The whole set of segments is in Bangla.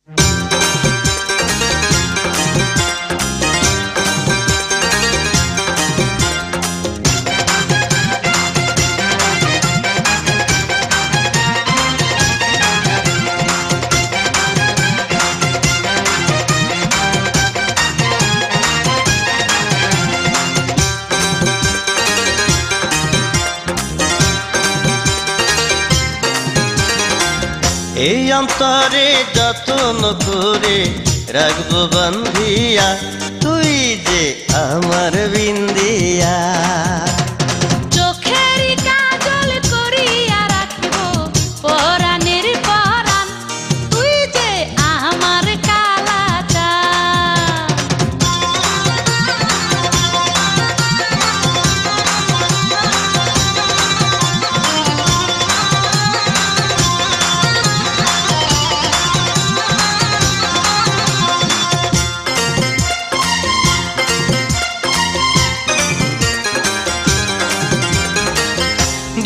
এই অন্তরে যত্ন করে রাখবো বান্ধিয়া, তুই যে আমার বিন্দিয়া। চোখের কাজল করিয়া রাখবো পরাণের পরাণ, তুই যে আমার কালাচাঁদ।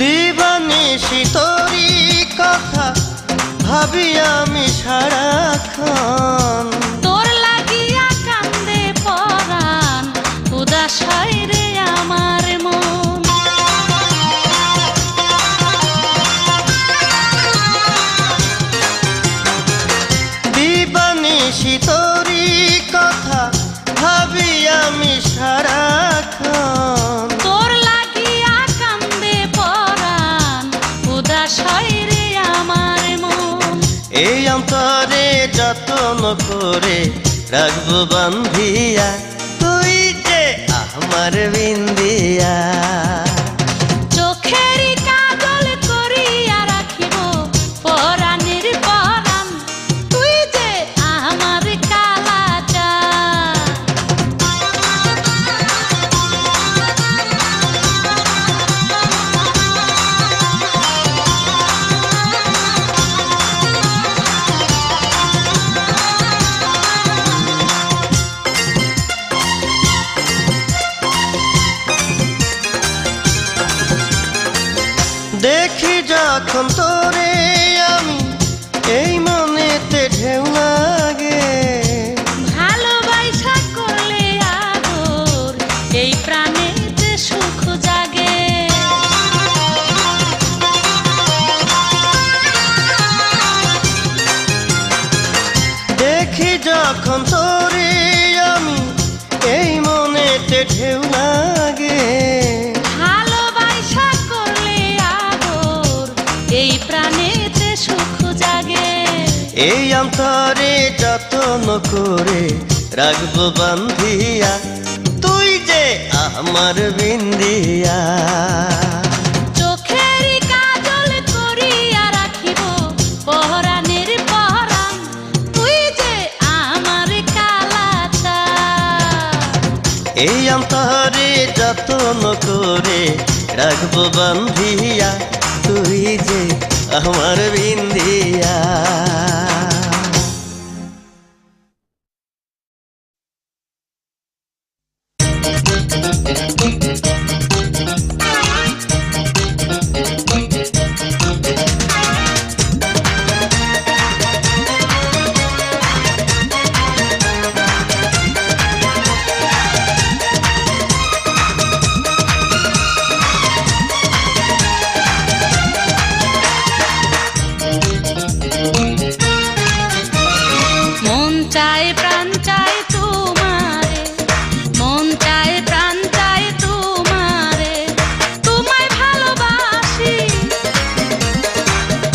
দিবানিশি তোরি কথা ভাবি আমি সারাক্ষণ, তোর লাগিয়া কান্দে পরাণ, উদাস হয় রে আমার মন। দিবানিশি তোরি কথা ভাবি আমি সারাক্ষণ, তোর লাগিয়া কান্দে পরাণ, উদাস হয় রে আমার মন। এই অন্তরে যত্ন করে রাখবো বান্ধিয়া, তুই যে আমার বিন্দিয়া। চোখের কাজল করিয়া রাখিব পরাণের পরাণ, তুই যে আমার কালাচাঁদ। দেখি যখন তোরে আমি এই মনেতে ঢেউ লাগে, ভালোবাসা করলে আদর এই প্রাণেতে সুখ জাগে। দেখি যখন তোরে আমি এই মনেতে ঢেউ লাগে, ভালোবাসা করলে আদর এই প্রাণেতে সুখ জাগে। এই অন্তরে যত্ন করে রাখবো বান্ধিয়া, তুই যে আমার বিন্দিয়া। চোখের কাজল করিয়া রাখিব পরাণের পরাণ, তুই যে আমার কালাচাঁদ। এই অন্তরে যত্ন করে রাখবো বান্ধিয়া, তুই যে আমার বিন্দিয়া। মন চায় প্রাণ চায় তোমারে, মন চায় প্রাণ চায় তোমারে, তোমায় ভালোবাসি।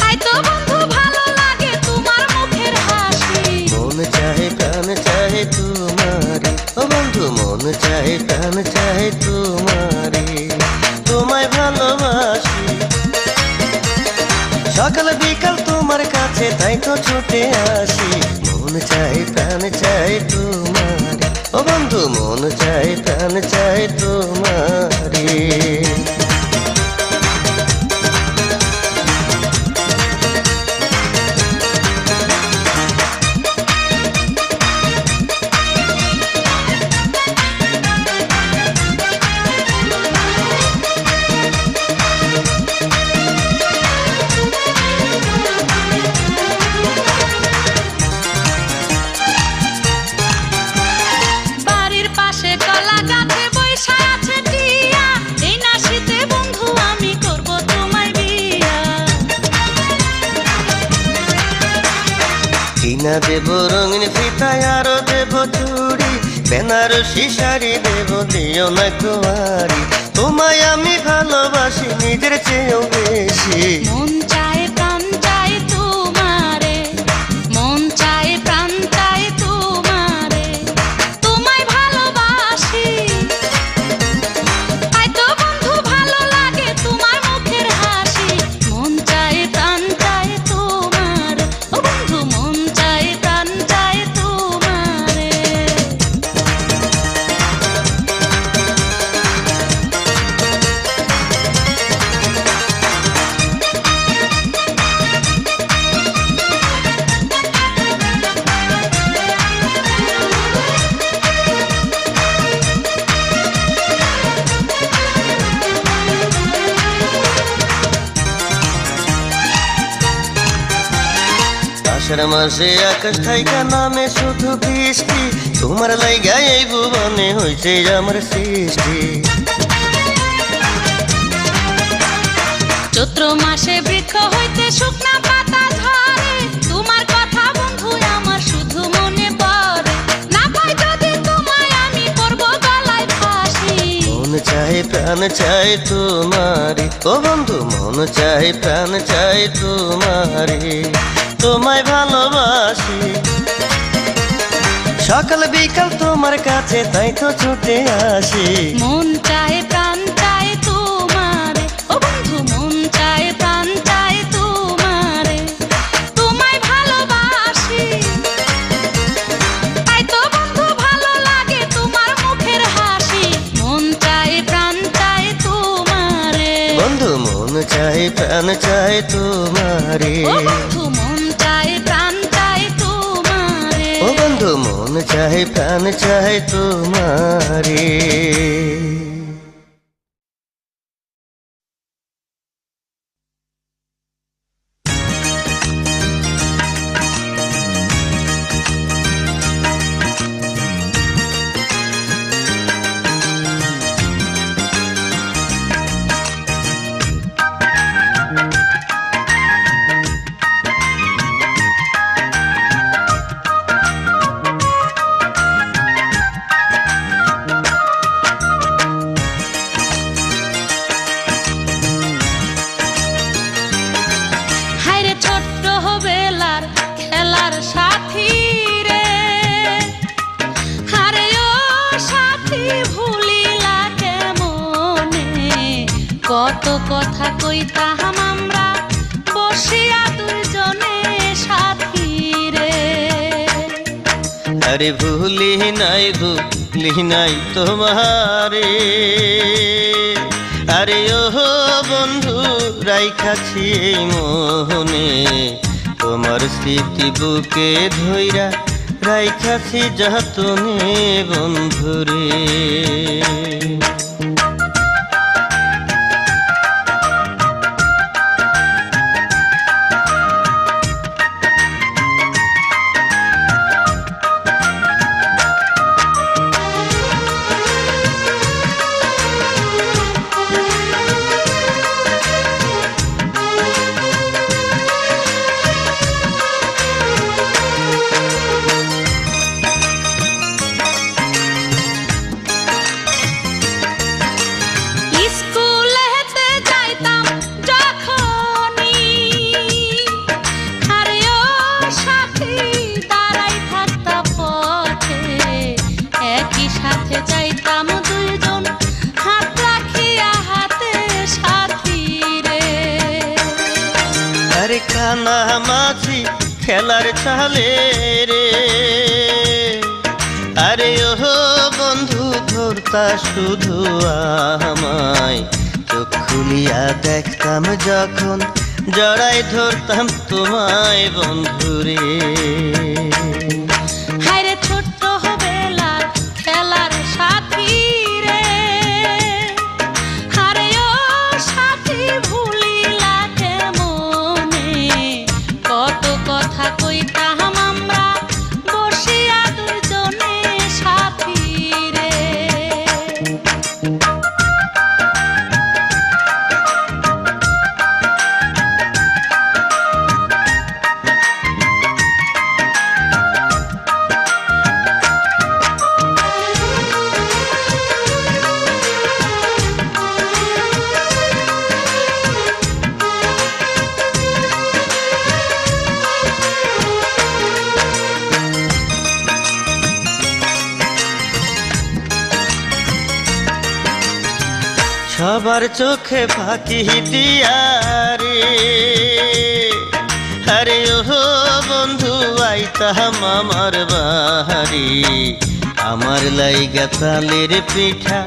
তাই তো বন্ধু ভালো লাগে তোমার মুখের হাসি। মন চাহে প্রাণ চাহে তোমারে, ও বন্ধু মন চাহে প্রাণ চাহে তোমারে, তোমায় ভালোবাসি। সকাল বিকাল তোমার কাছে তাই তো ছুটে আসি। মন চাই প্রাণ চাই তোমারে, ও বন্ধু মন চাই প্রাণ চাই তোমারে। কিনা দেব রঙিন ফিতায় আরো দেব চুড়ি, বেনারসি শাড়ি দেব, দিও না কুয়ারি। তোমায় আমি ভালোবাসি নিজের চেয়েও বেশি। মন চায় প্রাণ চায় তোমারে, মন চায় প্রাণ চায় তোমারে, তোমায় ভালোবাসি। তাই তো বন্ধু ভালো লাগে তোমার মুখের হাসি। মন চায় প্রাণ চায় তোমারে, ও বন্ধু মন চায় প্রাণ চায় তোমারে। আষাঢ় মাসে আকাশ থাইকা নামে শুধু বৃষ্টি, তোমার লাইগা এই ভুবনে হইছে আমার সৃষ্টি। চৈত্র মাসে বৃক্ষ হইতে শুকনা পাতা ঝরে, তোমার কথা বন্ধু আমার শুধু মনে পড়ে। না পাই যদি তোমায় আমি করব গলায় ফাঁসি। মন চাই প্রাণ চাই তোমারি, ও বন্ধু মন চাই প্রাণ চাই তোমারি, তোমায় ভালোবাসি। সকাল বিকাল তোমার কাছে তাই তো ছুটে আসি। মন চায় প্রাণ চায় তোমারে, ও বন্ধু মন চায় প্রাণ চায় তোমারে, তোমায় ভালোবাসি। তাই তো বন্ধু ভালো লাগে তোমার মুখের হাসি। মন চায় প্রাণ চায় তোমারে, বন্ধু মন চাই প্রাণ চাই তোমারি, ও বন্ধু মন চায় প্রাণ চায় তোমারে। ও বন্ধু মন চাই প্রাণ চাই তোমারি। হায়রে ছোট্ট বেলার খেলার সাথী রে, হারে ও সাথী ভুলিলা কেমনে। কত কথা কইতাম আমরা বসিয়া দুইজনে সাথী রে। আরে ভুলি নাই তোমারে, আরে ও বন্ধু রাইখাছি এই মনে, তোমার স্মৃতি বুকে ধইরা রাইখাছি যতনে বন্ধুরে। স্কুলেতে যাইতাম যখনই, আরে ও সাথী দাঁড়াই থাকতাম পথে। একই সাথে যাইতাম দুইজন হাত রাখিয়া হাতে সাথী রে। আরে কানা মাঝি খেলার চালে রে, আরে ও বন্ধু ধরতা শুধু আমায়, চোখ খুলিয়া দেখতাম যখন জড়াই ধরতাম তোমায় বন্ধুরে। হায়রে ছোট্ট বেলার খেলার সাথী রে, হারে ও সাথী ভুলিলা কেমনে। কত কথা কইতাম আমরা বসিয়া দুইজনে সাথী রে। সবার চোখে ফাঁকি দিয়া রে, আরে ও বন্ধু আইতাম আমার বাড়ি, আমার লাইগা তালের পিঠা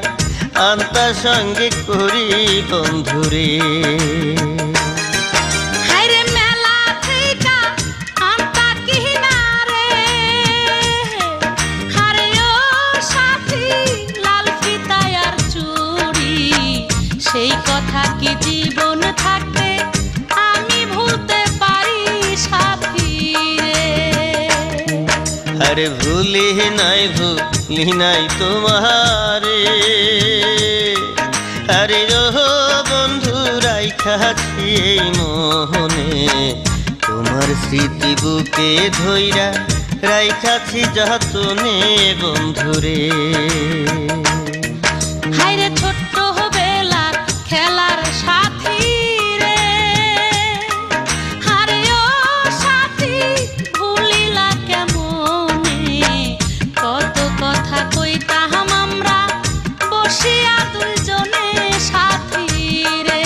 আন্তা সঙ্গে করি বন্ধুরে। হায়রে মেলা থেইকা আনতা কিনারে, হারে ও সাথী লাল ফিতায় আর চুড়ি, সেই কথা কি জীবন থাকতে আমি ভুলতে পারি সাথী রে? আরে ভুলি নাই তোমারে, আরে ও বন্ধু রাইখাছি এই মনে, তোমার স্মৃতি বুকে ধইরা রাইখাছি যতনে বন্ধুরে। হায়রে ছোট্ট বেলার খেলার সাথী রে, হারে ও সাথী ভুলিলা কেমনে, কত কথা কইতাম আমরা বসিয়া দুইজনে সাথী রে।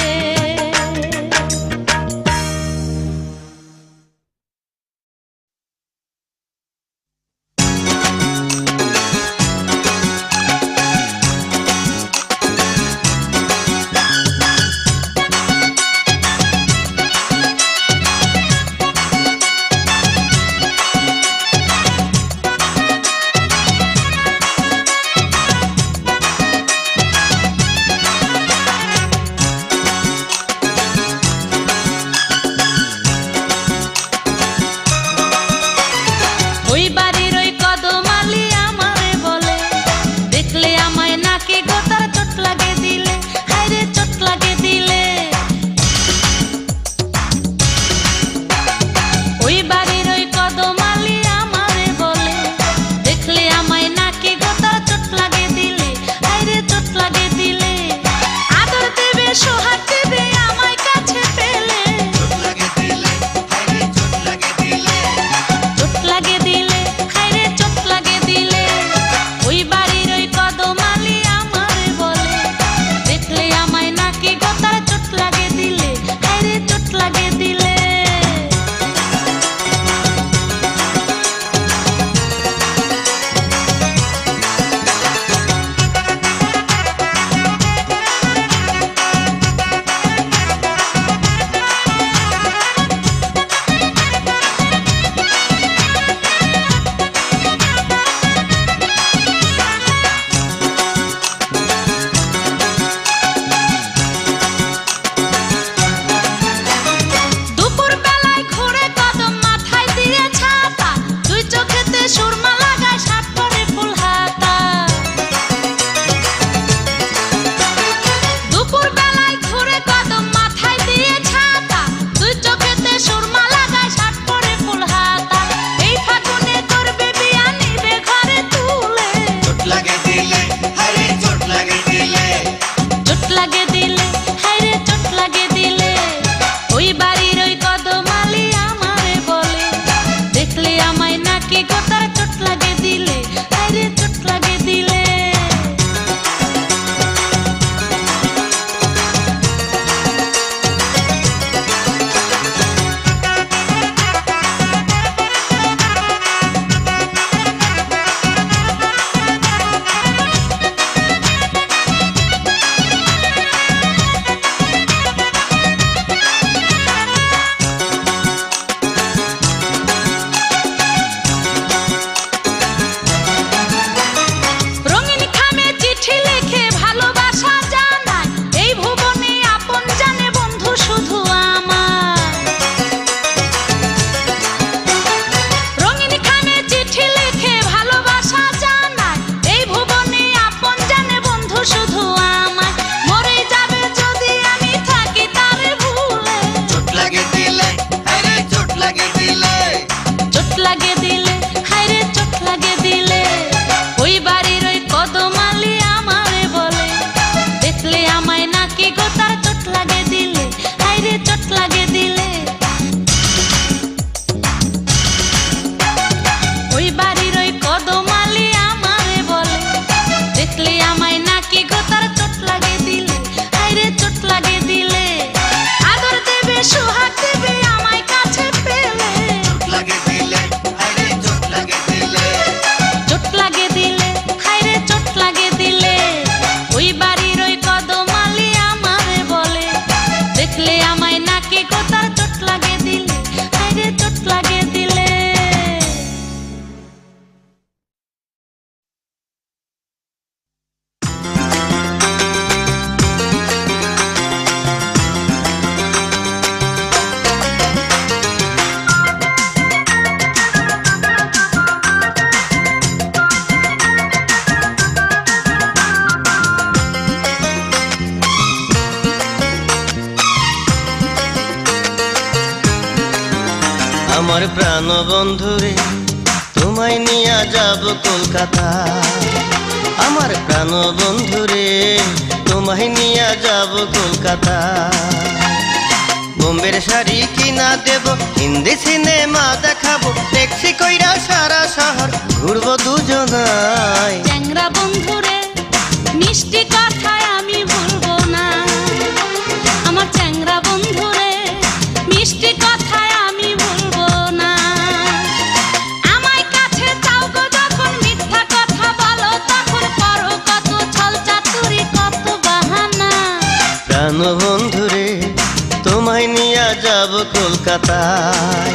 আমার প্রাণ বন্ধুরে তোমায় নিয়ে যাব কলকাতা। আমার প্রাণ বন্ধুরে তোমায় নিয়ে যাব কলকাতা। বোম্বের শাড়ি কিনা দেব, হিন্দি সিনেমা দেখাবো, ট্যাক্সি কইরা সারা শহর ঘুরবো দুজনায়। চ্যাংরা বন্ধুরে মিষ্টি কথায় আমি ভুলবো না। আমার চ্যাংরা বন্ধুরে মিষ্টি কথায় আমি ভুলবো না। আমায় কাছে চাও গো যখন মিথ্যা কথা বলো, তখন করো কত ছল চাতুরি কত বাহানা। প্রাণ বন্ধুরে তোমায় নিয়ে যাব কলকাতায়।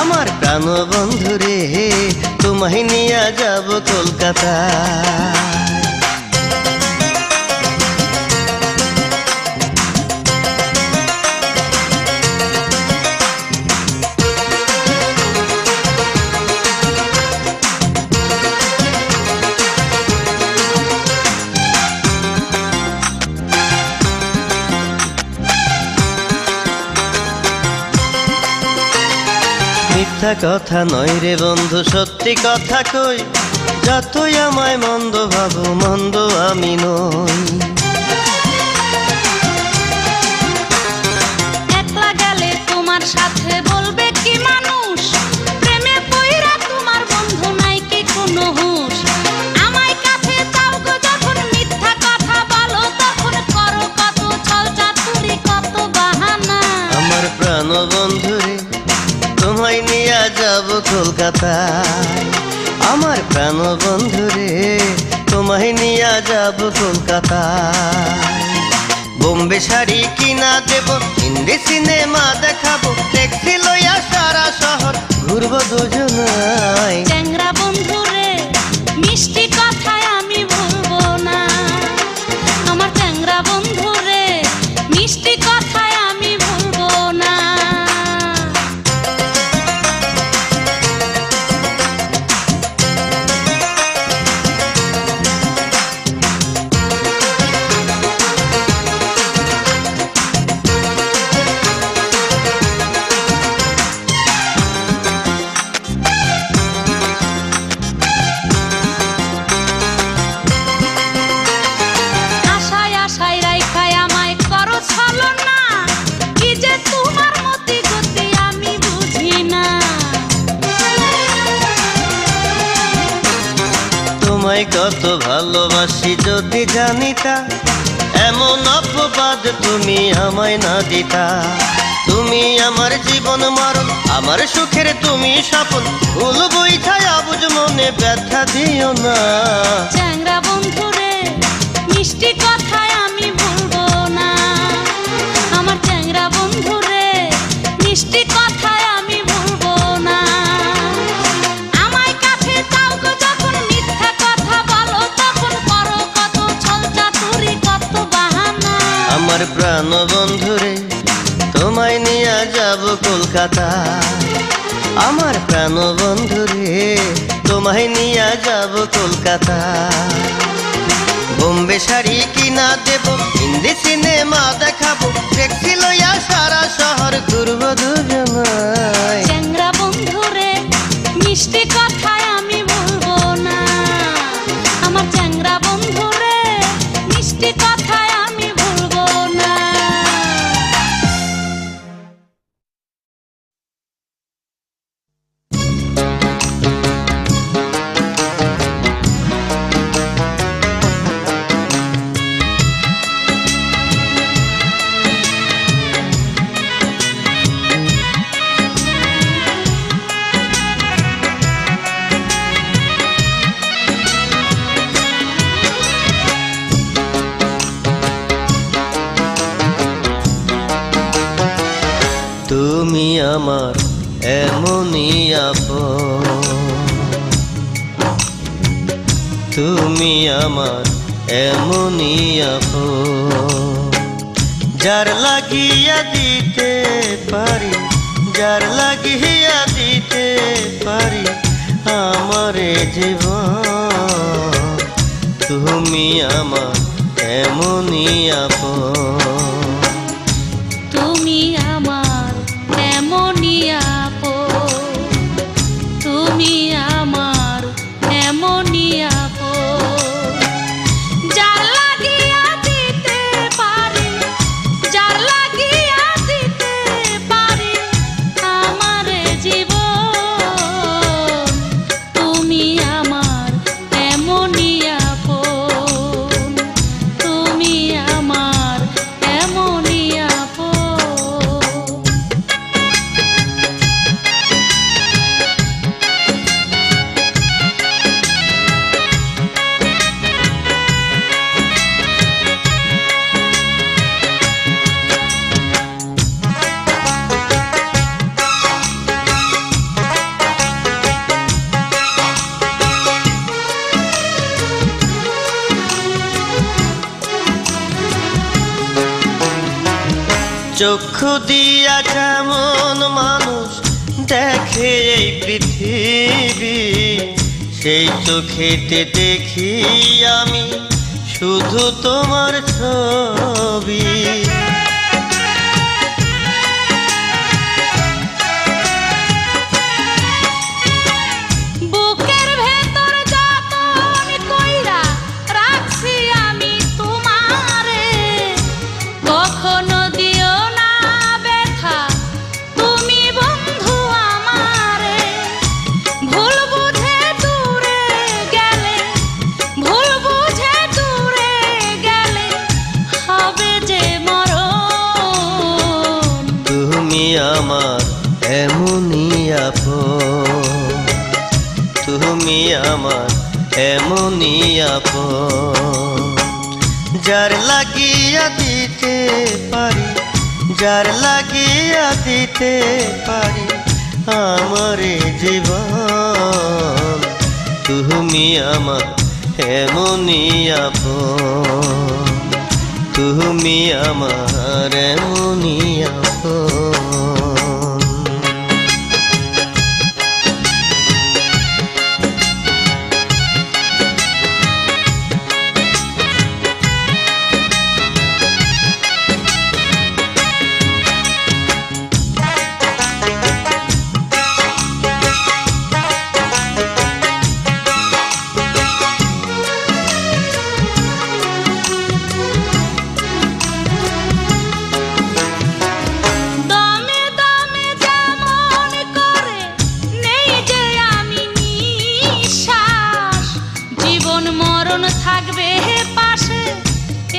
আমার প্রাণ বন্ধুরে তোমায় নিয়ে যাব কলকাতায়। মিথ্যা কথা নয় রে বন্ধু, সত্যি কথা কই। যতই আমায় মন্দ ভাবো, মন্দ আমি নই। একলা গেলে তোমার সাথে বলবে কি মানুষ, প্রেমে পইরা তোমার বন্ধু নাই কি কোনো হুঁশ। আমায় কাছে চাও গো যখন মিথ্যা কথা বলো, তখন করো কত ছল চাতুরি কত বাহানা। আমার প্রাণ বন্ধুরে তোমায় নিয়ে যাব কলকাতায়। আমার প্রাণ বন্ধুরে তোমায় নিয়ে যাব কলকাতায়। বোম্বে শাড়ি কিনা দেব, হিন্দি সিনেমা দেখাবো, ট্যাক্সি লইয়া সারা শহর ঘুরবো দুজনায়। চ্যাংরা বন্ধুরে মিষ্টি কথায় আমি ভুলবো না। আমার চ্যাংরা বন্ধুরে মিষ্টি কথায় আমি ভুলবো না। আশায় আশায় রাইখায় আমায় করো ছলনা, কি যে তোমার মতি গতি আমি বুঝি না। তোমায় কত ভালোবাসি যদি জানিতা, এমন অপবাদ তুমি আমায় না দিতা। তুমি আমার জীবন মরণ, আমার সুখের তুমি স্বপন, ভুল বইথায় অবুঝ মনে ব্যথা দিও না। চ্যাংরা বন্ধুরে মিষ্টি কথায় আমি ভুলবো না। আমার চ্যাংরা বন্ধুরে মিষ্টি কথায় আমি ভুলবো না। আমায় কাছে চাও গো যখন মিথ্যা কথা বলো, তখন করো কত ছল চাতুরি কত বাহানা। আমার প্রাণ বন্ধুরে তোমায় নিয়ে যাব কলকাতা। আমার প্রাণ বন্ধুরে তোমায় নিয়ে যাব কলকাতা। বোম্বে শাড়ি কিনা দেব, হিন্দি সিনেমা দেখাবো, ট্যাক্সি লইয়া সারা শহর ঘুরবো দুজনায়। চ্যাংরা বন্ধুরে মিষ্টি কথায় আমি ভুলবো না। আমার চ্যাংরা বন্ধুরে মিষ্টি কথায় আমি ভুলবো না। তুমি আমার এমনই আপন, তুমি আমার এমনই আপন। যার লাগিয়া দিতে পারি, যার লাগিয়া দিতে পারি আমারে জীবন। তুমি আমার এমনই আপন, তুমি আমার এমনই আপন। চক্ষু দিয়া যেমন মানুষ দেখে এই পৃথিবী, সেই চোখেতে দেখি আমি শুধু তোমার ছবি। বুকের ভেতর যতন কইরা রাখছি আমি তোমারে, কখনো দিও না ব্যথা তুমি বন্ধু আমারে। ভুল বুঝে দূরে গেলে, ভুল বুঝে দূরে গেলে হবে যে মরণ। তুমি আমার এমনই আপন, তুমি আমার এমনই আপন। যার লাগিয়া দিতে পারি, যার লাগিয়া দিতে পারি আমার জীবন, তুমি আমার এমনই আপন, তুমি আমার এমনই আপন। দমে দমে যেমন করে নেই যে আমি নিঃশ্বাস, জীবন মরণ থাকবে পাশে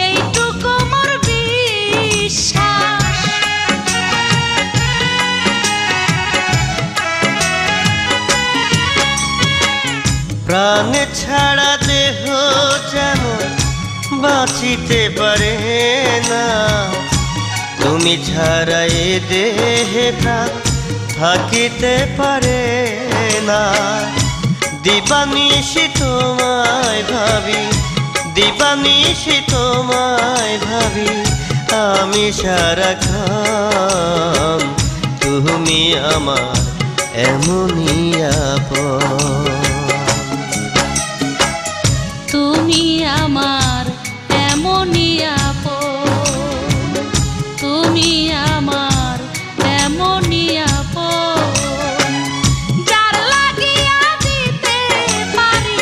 এইটুকু মোর বিশ্বাস। প্রাণ ছাড়া দেহ যেন বাঁচিতে পারে না, তুমি ছাড়া এ দেহে প্রাণ থাকিতে পারে না। দিবানিশি তোমায় ভাবি, দিবানিশি তোমায় ভাবি আমি সারাক্ষণ, তুমি আমার এমনই আপন, তুমি আমার এমনই আপন, তুমি আমার এমনই আপন। যার লাগিয়া দিতে পারি,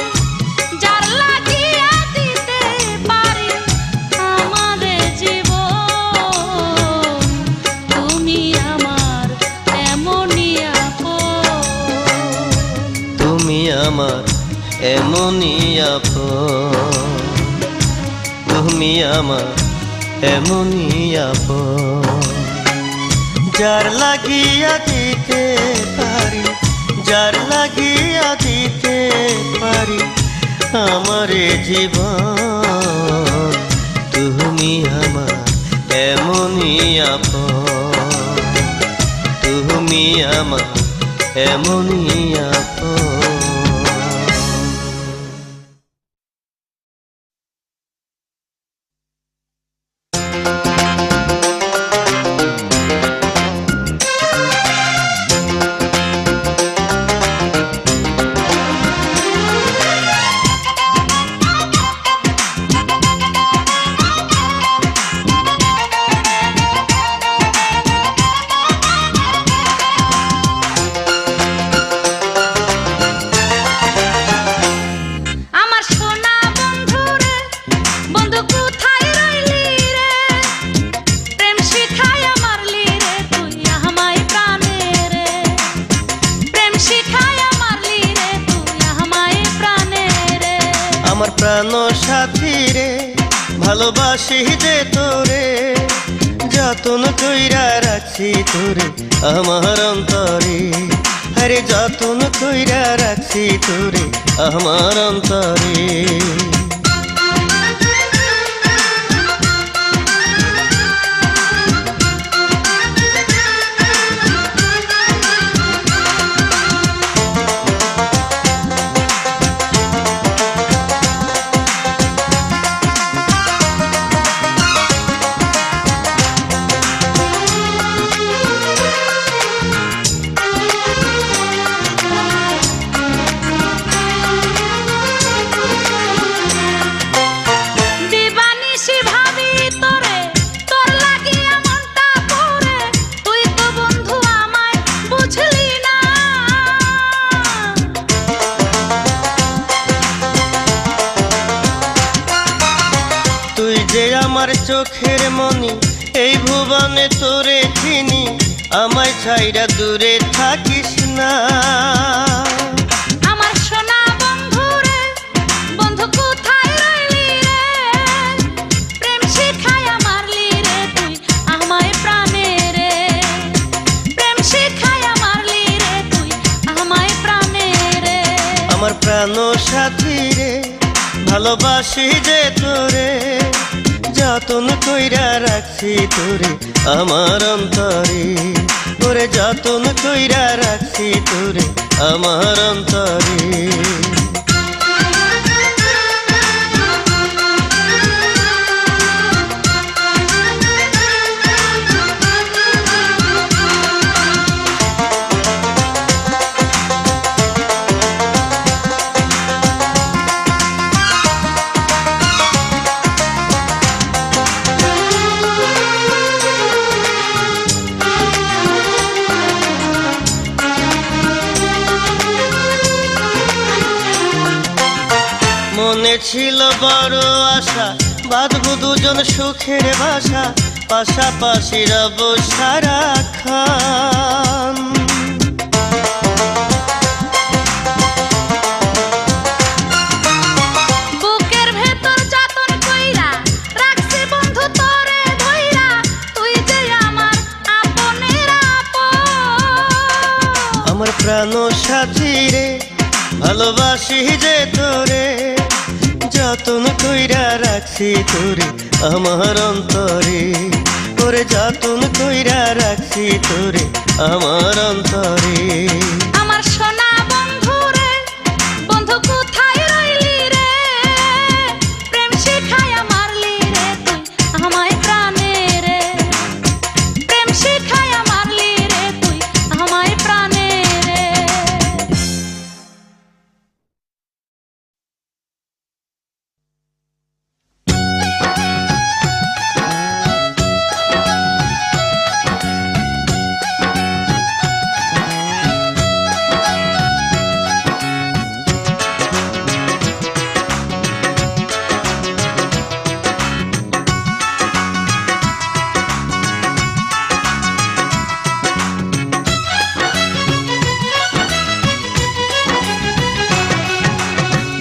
যার লাগিয়া দিতে পারি আমাদের জীবন, তুমি আমার এমনই আপন, তুমি আমার এমনই আপন, তুমি আমার এমনই আপন। যার লাগিয়া দিতে পারি, যার লাগিয়া দিতে পারি আমার জীবন, তুমি আমার এমনই আপন, তুমি আমার এমনই আপন। আমার সোনা বন্ধু রে, বন্ধু কোথায় রইলি রে, প্রেম শিখায়া মারলি রে তুই আমায় প্রাণে রে, প্রেম শিখায়া মারলি রে তুই আমায় প্রাণে রে। আমার প্রাণ সাথী রে, ভালোবাসি যে তোরে, যতন কইরা রাখছি তোরে আমার অন্তরে, আরে যতন কইরা রাখছি তোরে আমার অন্তরে। আমার চোখের মনি, এই ভুবনে তোরে চিনি, আমায় ছাইরা দূরে থাকিস না। আমার সোনা বন্ধু রে, বন্ধু কোথায় রইলি রে? প্রেম শিখায়া মারলি রে তুই আমায় প্রাণে রে। প্রেম শিখায়া মারলি রে তুই আমায় প্রাণে রে। আমার প্রাণ সাথী রে, ভালোবাসি যে তোরে, যতন কইরা রাখছি তোরে আমার অন্তরে। ওরে যতন কইরা রাখছি তোরে আমার অন্তরে। মনে ছিল বড় আশা, বাঁধবো দুজন সুখের বাসা, পাশাপাশি রব সারাক্ষণ। বুকের ভেতর যতন কইরা রাখছি বন্ধু তোরে ধইরা, তুই যে আমার আপনের আপন। আমার প্রাণ সাথী রে, ভালোবাসি যে তোরে, যতন কইরা রাখছি তোরে আমার অন্তরে। ওরে যতন কইরা রাখছি তোরে আমার অন্তরে। আমার সোনা বন্ধু রে, বন্ধু কোথায় রইলি রে? প্রেম শিখায়া মারলি রে তুই আমায় প্রাণে রে। প্রেম শিখায়া মারলি রে তুই আমায় প্রাণে রে।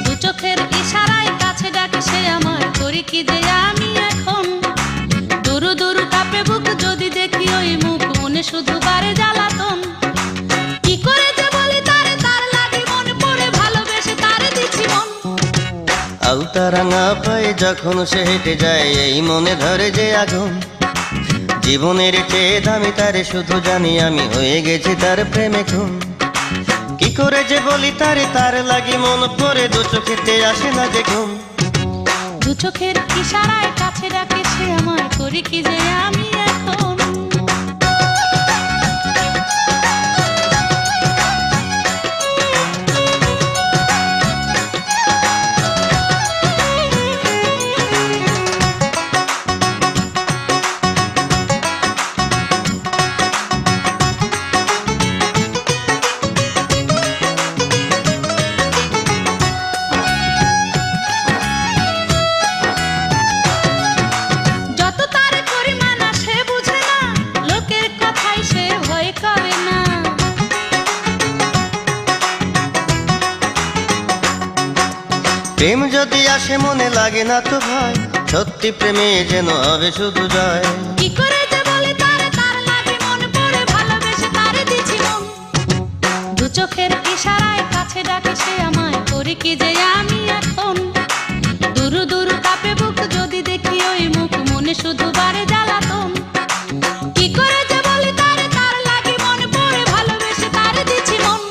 দু চোখের ইশারায় কাছে ডাকে সে আমায়, করি কি যে আমি এখন? দুরু দুরু কাঁপে বুক যদি দেখি ওই মুখ, মনে শুধু বারে জ্বালাতন। কি করে যে বলি তারে, তার লাগে মনে পড়ে ভালোবেসে তারে দিছি মন। আলতা রাঙা পায়ে যখন সে হেঁটে যায়, এই মনে ধরে যে আগুন। জীবনের চেয়ে দামি তারে শুধু জানি আমি, হয়ে গেছি তার প্রেমে খুন। কি করে যে বলি তারে, তার লাগি মন পড়ে, দু চোখেতে আসে না যে ঘুম। দু চোখের ইশারায় কাছে ডাকে সে আমায়, করি কি যে আমি এখন? যত তারে করি মানা সে বুঝে না, লোকের কথাই সে ভয় করে না। প্রেম যদি আসে মনে লাগে না তো ভয়, সত্যি প্রেমে যেন হবে শুধু জয়। কি করে যে বলি তারে, তার লাগে মনে পড়ে ভালোবেসে তারে দিছি মন। দু চোখের ইশারায় কাছে ডাকে সে আমায়, করি কি যে আমি এখন? দুরু দুরু কাঁপে বুক যদি দেখি ওই মুখ, মনে শুধু বারে জ্বালাতন। কি করে যে বলি তারে, তার লাগে মনে পড়ে ভালোবেসে তারে দিছি মন।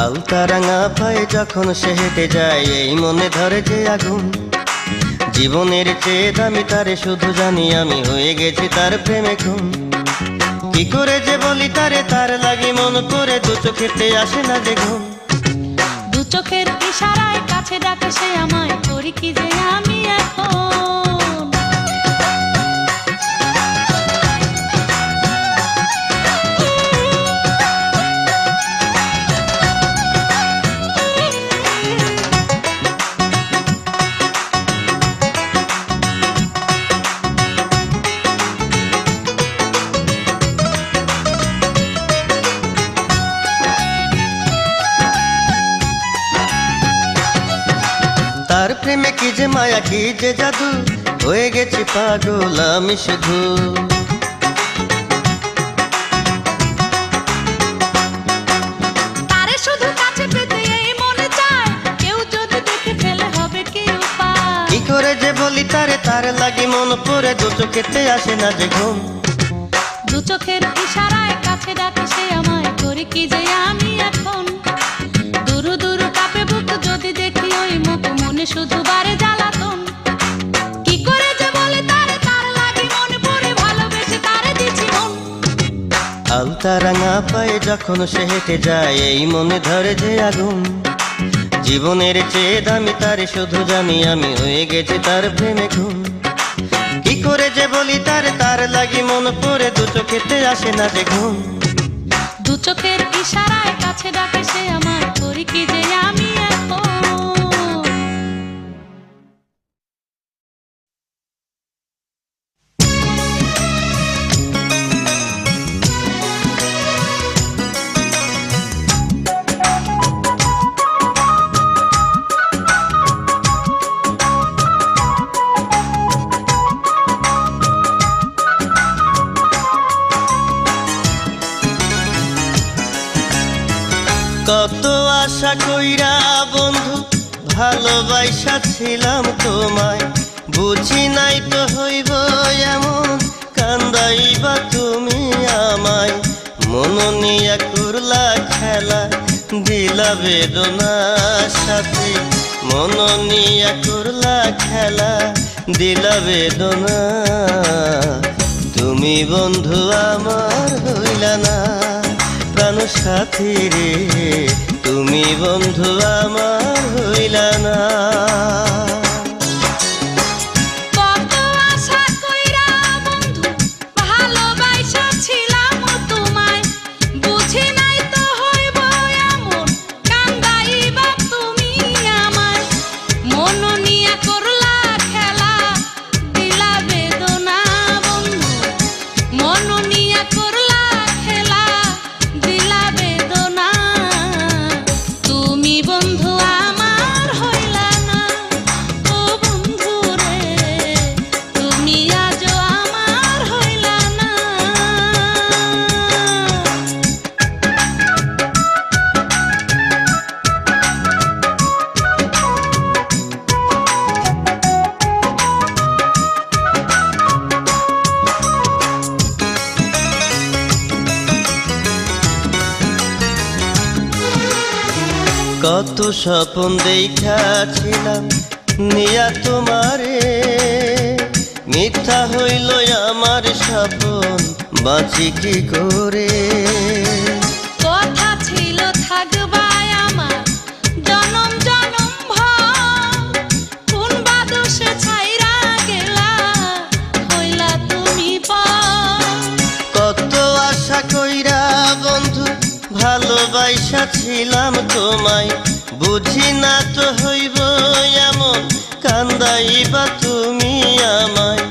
আলতা রাঙা পায়ে যখন সে হেঁটে যায়, এই মনে ধরে যে আগুন। জীবনের চেয়ে দামি তারে শুধু জানি আমি, হয়ে গেছি তার প্রেমে খুন। কি করে যে বলি তারে, তার লাগি মন করে, দু চোখেতে আসে না যে ঘুম। দু চোখের ইশারায় কাছে ডাকে সে আমায়, করি কি যে আমি এখন? প্রেমে কি যে মায়া কি যে জাদু, হয়ে গেছি পাগল আমি শুধু। তারে শুধু কাছে পেতে এই মনে চায়, কেউ যদি দেখে ফেলে হবে কি উপায়। কি করে যে বলি তারে, তার লাগি মন পড়ে, দু চোখেতে আসে না যে ঘুম। দু চোখের ইশারায় কাছে ডাকে সে আমায়, করি কি যে আমি এখন। দুরু দুরু কাঁপে বুক যদি দেখি ওই মুখ, মনে শুধু বারে জ্বালাতন। কি করে যে বলি তারে, তার লাগি মনে পড়ে, ভালোবেসে তারে দিছি মন। আলতা রাঙা পায়ে যখন সে হেঁটে যায়, এই মনে ধরে যে আগুন। জীবনের চেয়ে দামি তারে শুধু জানি আমি, হয়ে গেছে তার প্রেমে খুন। কি করে যে বলি তারে, তার লাগি মন পড়ে, দু চোখেতে আসে না যে ঘুম। দু চোখের ইশারায় কাছে ডাকে সে আমায়, করি কি যে আমি এখন। কত আশা কইরা বন্ধু ভালোবাসা ছিলাম তোমায়, বুঝি নাই তো হইব এমন, কান্দাইবা তুমি আমায়। মন নিয়া করলা খেলা, দিলা বেদনা সাথে। মন নিয়া করলা খেলা, দিলা বেদনা। তুমি বন্ধু আমার হইলা না প্রাণ সাথী রে, তুমি বন্ধু আমার হইলা না। কত আশা কইরা বন্ধু ভালোবাসা ছিলাম তোমায়, বুঝি নাই তো হইব এমন, কান্দাইবা তুমি আমায়। মন নিয়া করলা খেলা, দিলা বেদনা বন্ধু। মন নিয়া করলা খেলা, দিলা বেদনা। তুমি বন্ধু আমার হইলা না, ও বন্ধু রে, তুমি আজও আমার হইলা না। কত স্বপ্ন দেখাছিলাম নিয়া তোমারে, মিথ্যা হইল আমার স্বপ্ন, বাঁচি কি করে। কথা ছিল থাকবা আমার জনম জনম ভর, কোন বাদশে ছাইরা গেলা, হইলা তুমি পর। কত আশা কইরা বন্ধু ভালোবাসা ছিলাম তোমায়, বুঝি না তো হইব এমন, কান্দাইবা তুমি আমায়।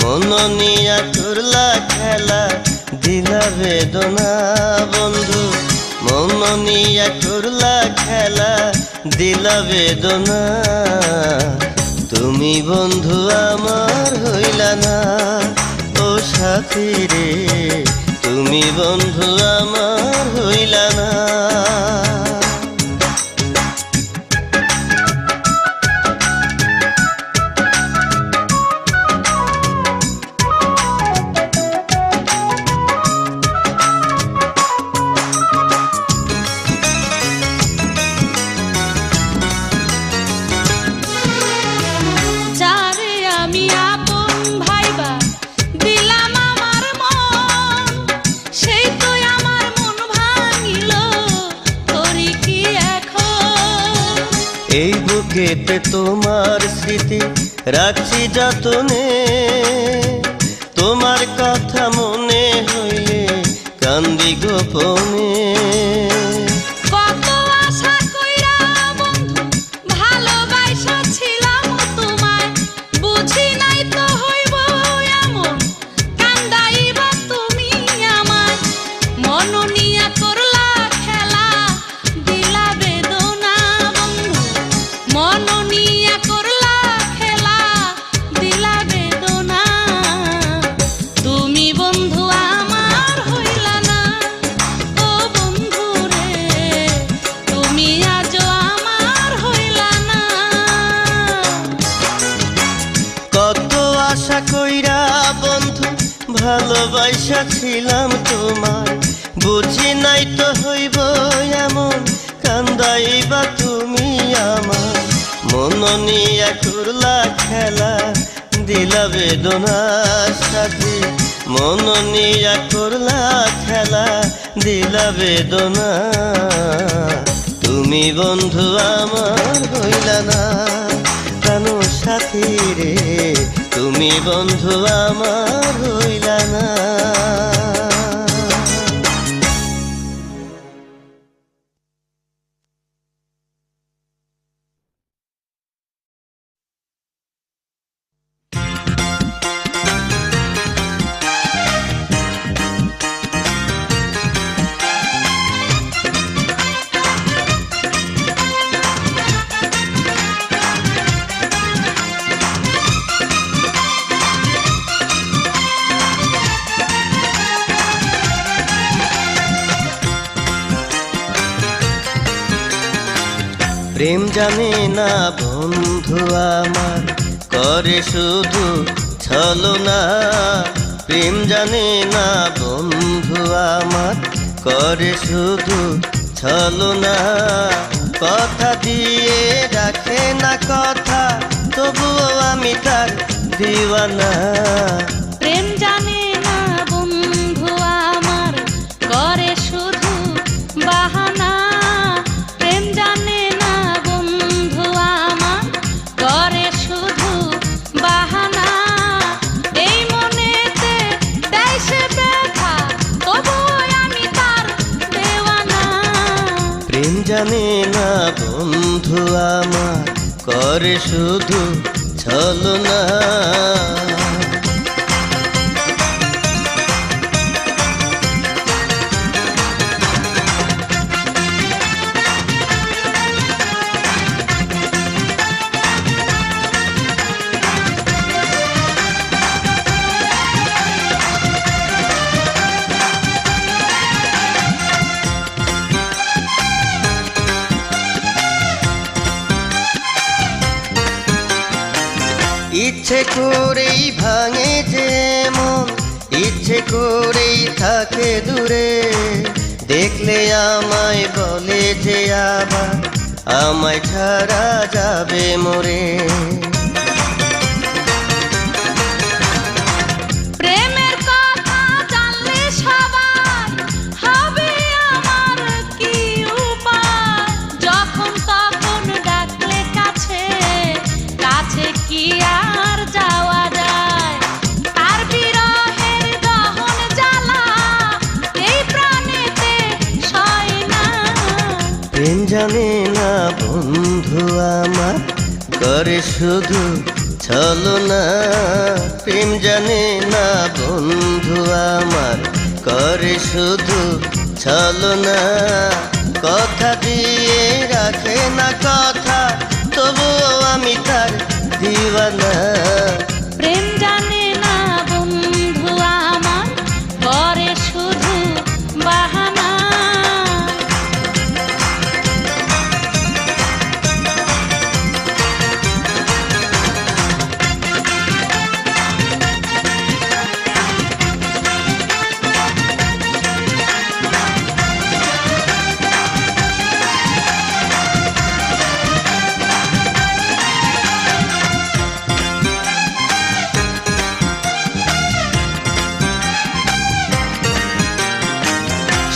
মন নিয়া করলা খেলা, দিলা বেদনা বন্ধু। মন নিয়া করলা খেলা, দিলা বেদনা। তুমি বন্ধু আমার হইলা না, ও সাথী রে, তুমি বন্ধু আমার হইলা না। যারে আমি আপন ভাইবা দিলাম আমার মন, সেই তো আমার মন ভাঙিল, করি কি এখন। এই বুকেতে তোমার স্মৃতি রাখছি যতনে, তোমার কথা মনে হইলে কান্দি গোপনে। কত আশা কইরা বন্ধু ভালোবাসা ছিলাম তোমায়, বুঝি নাই তো হইব এমন, কান্দাইবা তুমি আমায়। মন নিয়া করলা খেলা, দিলা বেদনা বন্ধু। মন নিয়া করলা পাইবা তুমি আমার মন নিয়া করলা খেলা দিলা বেদনার সাথে মন নিয়া করলা খেলা দিলা বেদনা তুমি বন্ধু আমার হইলা না প্রাণ সাথী রে তুমি বন্ধু আমার হইলা না। প্রেম জানে না বন্ধু আমার করে শুধু ছলনা প্রেম জানে না বন্ধু আমার করে শুধু ছলনা কথা দিয়ে রাখে না কথা তবুও আমি তার দিওয়ানা প্রেম জানে না বন্ধু আমার করে শুধু বাহানা প্রেম জানে না বন্ধু আমার করে শুধু বাহানা এই মনেতে দেয় সে ব্যথা তবুও আমি তার দেওয়ানা প্রেম জানে না বন্ধু আমার করে শুধু ছলনা ইচ্ছে করেই ভাঙে যে মন ইচ্ছে করেই থাকে দূরে দেখলে আমায় বলে যে আবার আমায় ছাড়া যাবে মরে প্রেমের কথা জানলে সবাই হবে আমার কি উপায় যখন তখন ডাকলে কাছে কাছে কি আর যাওয়া যায় তার বিরহের দহন জ্বালা এই প্রাণেতে সয় না প্রেম জানে না বন্ধু আমার করে শুধু ছলনা প্রেম জানে না বন্ধু আমার করে শুধু ছলনা কথা দিয়ে রাখে না কথা তবুও আমি তার দিওয়ানা প্রেম জানে না বন্ধু আমার করে শুধু বাহানা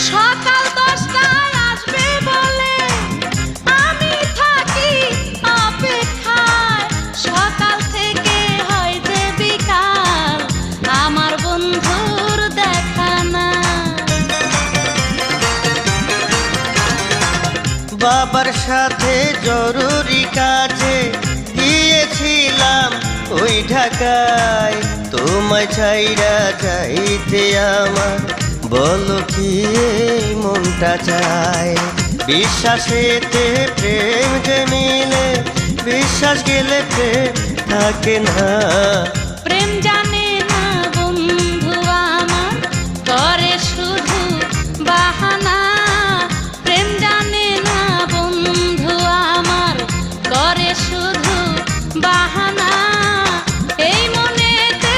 সকাল 10টায় আসবে বলে আমি থাকি অপেক্ষায় সকাল থেকে হয় যে বিকাল আমার বন্ধুর দেখা না বাবার সাথে জরুরি কাজে গিয়েছিলাম ওই ঢাকায় তোমায় ছাইরা যাইতে আমার বলো কি এই মনটা চায় বিশ্বাসেতে প্রেম যে মিলে বিশ্বাস গেলে প্রেম থাকে না প্রেম জানে না বন্ধু আমার করে শুধু বাহানা প্রেম জানে না বন্ধু আমার করে শুধু বাহানা এই মনেতে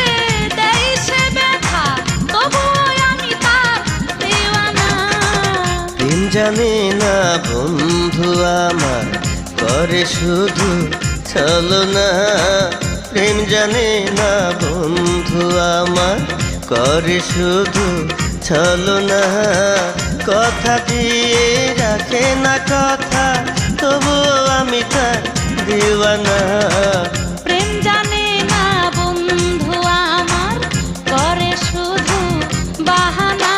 দেয় সে ব্যথা তবুও আমি তার দেওয়ানা প্রেম জানে না বন্ধু বন্ধু আমার করে শুধু ছলনা, প্রেম জানে না বন্ধু আমার করে শুধু ছলনা। কথা দিয়ে রাখে না কথা, তবুও আমি তার দিওয়ানা। প্রেম জানে না বন্ধু আমার করে শুধু বাহানা।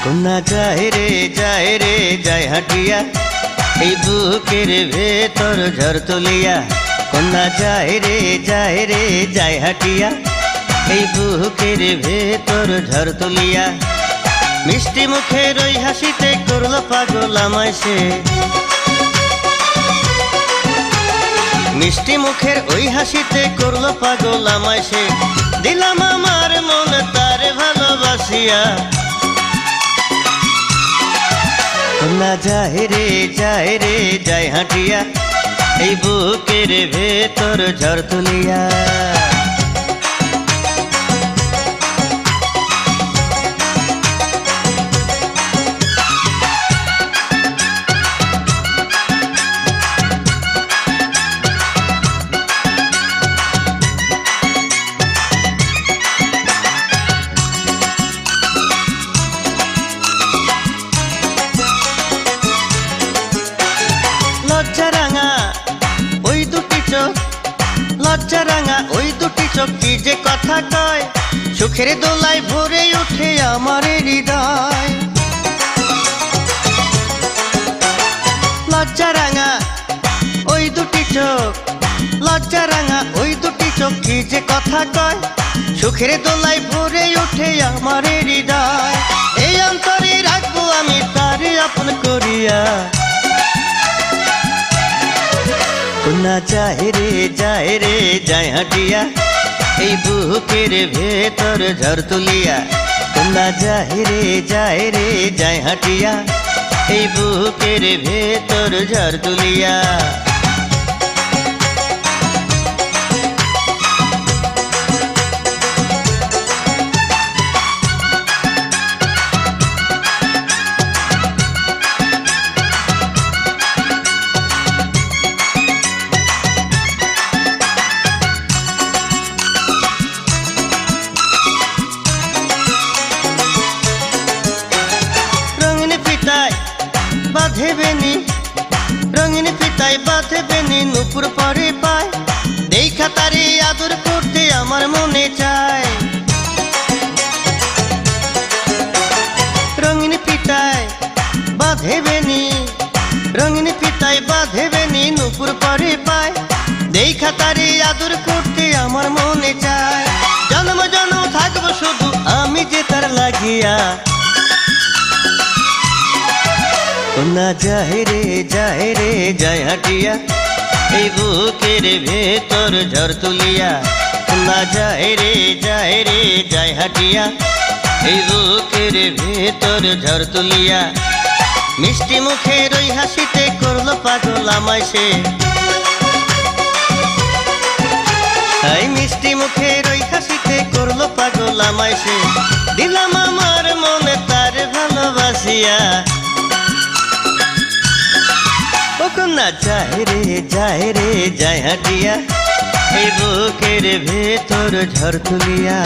কন্যা যায় রে যায় হাটিয়া, এই বুকের ভেতর ঝড় তুলিয়া। কন্যা যায় রে যায় হাটিয়া, এই বুকের ভেতর ঝড় তুলিয়া। মিষ্টি মুখের ওই হাসিতে করলো পাগল আমায় সে, মিষ্টি মুখের ওই হাসিতে করলো পাগল আমায় সে। দিলাম আমার মন তার ভালোবাসিয়া। কন্যা যায় রে যায় হাঁটিয়া, এই বুকের ভেতর ঝড় তুলিয়া। লজ্জা রাঙা ওই দুটি চোখ কি যে কথা কয়, সুখের দোলায় ভরে উঠে আমার হৃদয়। লজ্জা রাঙা ওই দুটি চোখ, লজ্জা রাঙা ওই দুটি চোখ কি যে কথা কয়, সুখের দোলায় ভরে উঠে আমার হৃদয়। এই অন্তরে রাখবো আমি তারে আপন করিয়া। কন্যা যায় রে যায় হাঁটিয়া, এই বুকের ভেতর ঝড় তুলিয়া। কন্যা যায় রে যায় হাঁটিয়া, এই বুকের ভেতর ঝড় তুলিয়া। রঙিন পিতায় বাঁধে বেনি নুপুর পরে পায়, দেখা তারে আদর করতে আমার মনে চায়। রঙিন পিতায় বাঁধে বেনি, রঙিন পিতায় বাঁধে বেনি নুপুর পরে পায়, দেখা তারে আদর করতে আমার মনে চায়। জন্ম জন্ম থাকবো শুধু আমি যে তার লাগিয়া। কন্যা যায় রে যায় হাঁটিয়া, এই বুকের ভেতর ঝড় তুলিয়া। কন্যা যায় রে যায় হাঁটিয়া, এই বুকের ভেতর ঝড় তুলিয়া। মিষ্টি মুখের ওই হাসিতে করলো পাগল আমায় সে, এই মিষ্টি মুখের ওই হাসিতে করলো পাগল আমায় সে। দিলাম আমার মনে তার ভালোবাসিয়া। ও কন্যা যায় রে যায় হাঁটিয়া, এই বুকের ভেতর ঝড় তুলিয়া।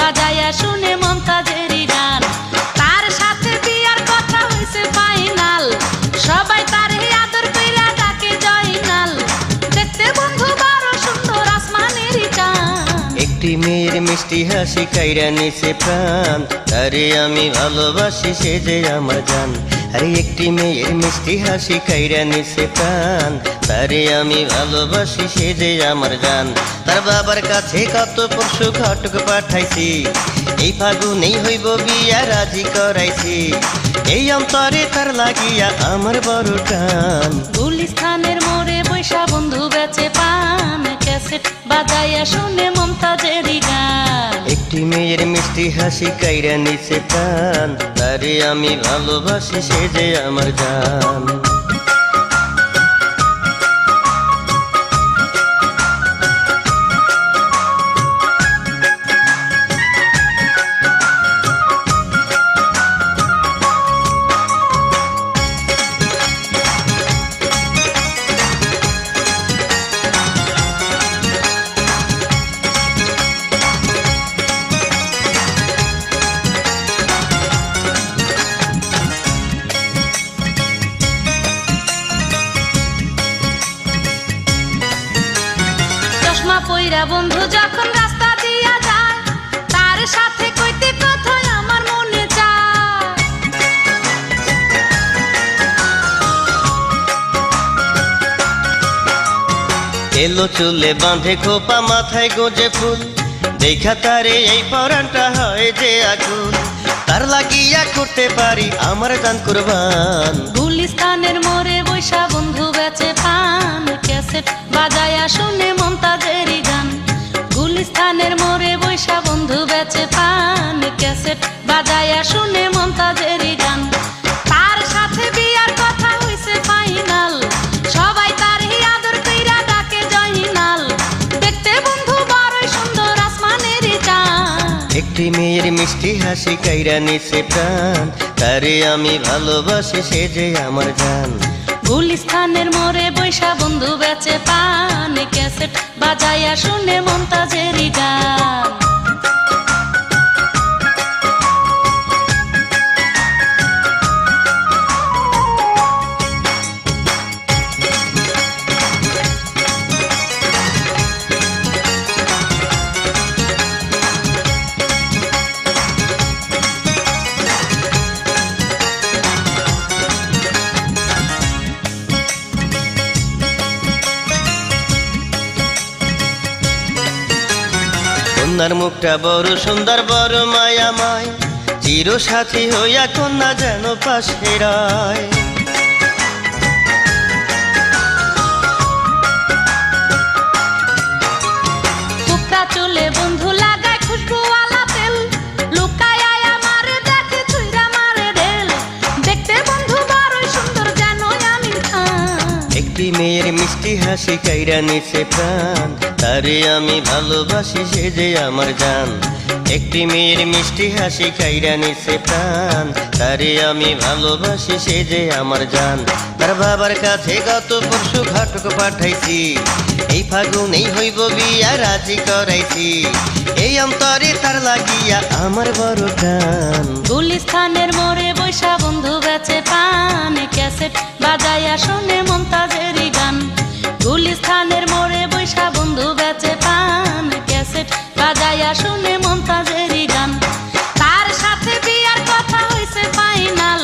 বাজায়া শুনে মমতাজেরই গান। তার সাথে বিয়ার কথা হইছে ফাইনাল, সবাই তারে আদর কইরা ডাকে জয়নাল। দেখতে বন্ধু বড় সুন্দর আসমানেরই চাঁদ। একটি মেয়ের মিষ্টি হাসি কাইরা নিছে প্রাণ, তারে আমি ভালোবাসি সে যে আমার জান। আরে একটি মেয়ের মিষ্টি হাসি কাইরা নিছে প্রাণ, তারে আমি ভালোবাসি সে যে আমার জান। তার বাবার কাছে কত পরশু ঘটক পাঠাইছি, এই ফাগুনেই হইব বিয়া রাজি করাইছি। এই অন্তরে তার লাগিয়া আমার বড় টান। গুলিস্তানের মোড়ে বৈশা বন্ধু বেচে পান, ক্যাসেট বাজায়া শুনে মমতাজেরই গান। একটি মেয়ের মিষ্টি হাসি কাইরা নিছে প্রাণ, তারে আমি ভালোবাসি সে যে আমার জান। চশমা পইরা বন্ধু যখন রাস্তা দিয়া যায়, তার সাথে কইতে কথা আমার মনে চায়। এলো চুলে বাঁধে খোপা মাথায় গোজে ফুল, দেখা তারে এই পরানটা হয় যে আগুন। তার লাগিয়া করতে পারি আমার জান কুরবান। গুলিস্তানের মোড়ে বৈশা বন্ধু বেচে পান, ক্যাসেট বাজায়া শুনে মমতাজেরই গান। গুলিস্তানের মোড়ে বৈশা বন্ধু বেচে পান, ক্যাসেট বাজায়া শুনে মমতাজেরই গান। তার সাথে বিয়ার কথা হইছে ফাইনাল, সবাই তারে আদর কইরা ডাকে জয়নাল। দেখতে বন্ধু বড়ই সুন্দর আসমানেরই চাঁদ। একটি মেয়ের মিষ্টি হাসি কাইরা নিছে প্রাণ, তারে আমি ভালোবাসি সে যে আমার জান। গুলিস্তানের মোড়ে বৈশা বন্ধু বেচে পান, ক্যাসেট বাজায়া শুনে মমতাজেরই গান। কন্যার মুখটা বড় সুন্দর বড় মায়াময়, চির সাথী হইয়া কন্যা যেন পাশে রয়। টুকরা চুলে বন্ধু লাগায় খুশবুওয়ালা তেল, লুকায় আমারে দেখে ছুঁইরা মারে ঢেল। দেখতে বন্ধু বড়ই সুন্দর যেন আমি খান। একটি মেয়ের মিষ্টি হাসি কাইরা নিছে প্রাণ, তারে আমি ভালোবাসি সে যে আমার জান। একটি মেয়ের মিষ্টি হাসি কাইরা নিছে প্রাণ, তারে আমি ভালোবাসি সে যে আমার জান। তার বাবার কাছে গত পরশু ঘটক পাঠাইছি, এই ফাগুনেই হইব বিয়া রাজি করাইছি। এই অন্তরে তার লাগিয়া আমার বড় টান। গুলিস্তানের মোড়ে বৈশা বন্ধু বেচে পান, ক্যাসেট বাজায়া শুনে মমতাজেরই গান। গুলিস্তানের মোড়ে বৈশা বন্ধু বেচে পান, ক্যাসেট বাজায়া শুনে মমতাজেরই গান। তার সাথে বিয়ার কথা হইছে ফাইনাল,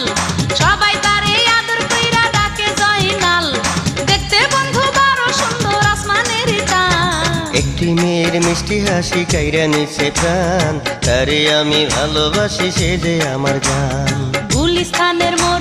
সবাই তারে আদর কইরা ডাকে জয়নাল। দেখতে বন্ধু বড় সুন্দর আসমানেরই চাঁদ। একটি মেয়ের মিষ্টি হাসি কাইরা নিছে প্রাণ, তারে আমি ভালোবাসি সে যে আমার জান। গুলিস্তানের মোড়ে